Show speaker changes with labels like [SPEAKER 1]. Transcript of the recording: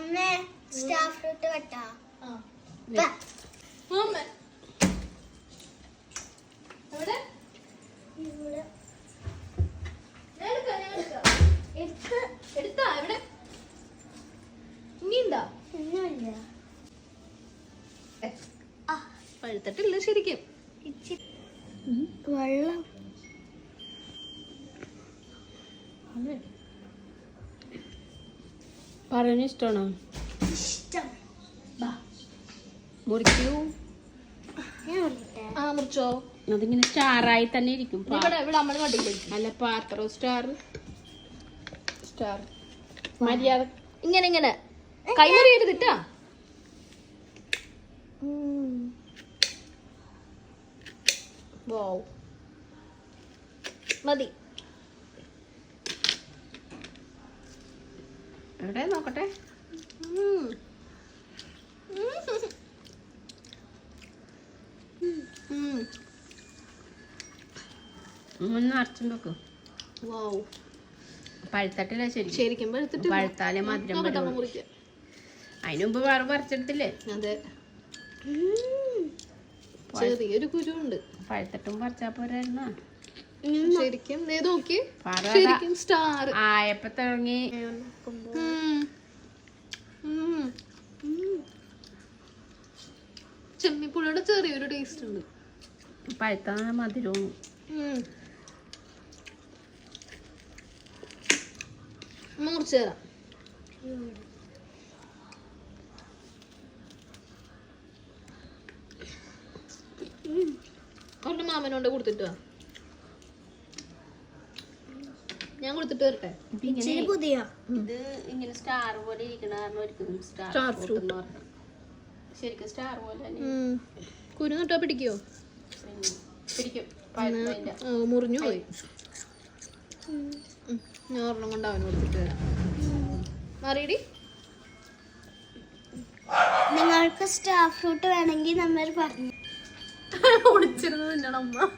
[SPEAKER 1] അമ്മ star fruit വെട്ടാ.
[SPEAKER 2] പഴുത്തിട്ടില്ല ശരിക്കും.
[SPEAKER 1] വെള്ളം
[SPEAKER 3] പറഞ്ഞ ഇഷ്ടമാണോ?
[SPEAKER 1] ഇഷ്ടം.
[SPEAKER 3] മുറിക്കൂ.
[SPEAKER 2] ആ മുറിച്ചോ.
[SPEAKER 3] അതിങ്ങനെ സ്റ്റാറായി തന്നെ ഇരിക്കും.
[SPEAKER 2] ഇവിടെ അമ്മ കണ്ടില്ലേ?
[SPEAKER 3] അല്ല പാത്രം സ്റ്റാർ സ്റ്റാർ മര്യാദ
[SPEAKER 2] ഇങ്ങനെ ഇങ്ങനെ കൈമുറി എടുത്തിട്ടാ. മതി.
[SPEAKER 3] എവിടെ നോക്കട്ടെ. ഒന്ന് അരച്ചും വെക്കും. പഴുത്തട്ടില്ല ശരി.
[SPEAKER 2] ശരിക്കും
[SPEAKER 3] പഴുത്താലേ മധുരം വരും. അതിന് മുമ്പ് വേറെ പറിച്ചെടുത്തില്ലേ?
[SPEAKER 2] അതെ. ചെറിയൊരു കുരുണ്ട്.
[SPEAKER 3] പഴുത്തിട്ടും പറിച്ചാ പോരായിരുന്നോ?
[SPEAKER 2] ശരിക്കും നോക്കി. ശരിക്കും സ്റ്റാർ
[SPEAKER 3] ആയപ്പോ തുടങ്ങി.
[SPEAKER 2] ചെമ്മിപ്പുഴയുടെ ചെറിയൊരു ടേസ്റ്റ് ഉണ്ട്.
[SPEAKER 3] പഴുത്ത മധുരവും.
[SPEAKER 2] മുറിച്ചു തരാം. ഒന്ന് മാമനോണ്ട് കൊടുത്തിട്ട് ഞാൻ കൊടുത്തിട്ട് വരട്ടെ.
[SPEAKER 1] പുതിയ
[SPEAKER 3] ഇത് ഇങ്ങനെ സ്റ്റാർ പോലെ ഇരിക്കണ
[SPEAKER 2] സ്റ്റാർ ഫ്രൂട്ട്.
[SPEAKER 3] ശരിക്കും സ്റ്റാർ പോലെ തന്നെ
[SPEAKER 2] കുരു നട്ടാ പിടിക്കോ?
[SPEAKER 3] പിടിക്കും.
[SPEAKER 2] മുറിഞ്ഞു പോയി. ഞാൻ ഒരെണ്ണം കൊണ്ട് അവന് കൊടുത്തിട്ട് വരാം. മാറിയിടി.
[SPEAKER 1] നിങ്ങൾക്ക് സ്റ്റാർ ഫ്രൂട്ട് വേണമെങ്കിൽ നമ്മൾ പറഞ്ഞു.
[SPEAKER 2] ഒളിച്ചിരുന്ന് തിന്നണം അമ്മ.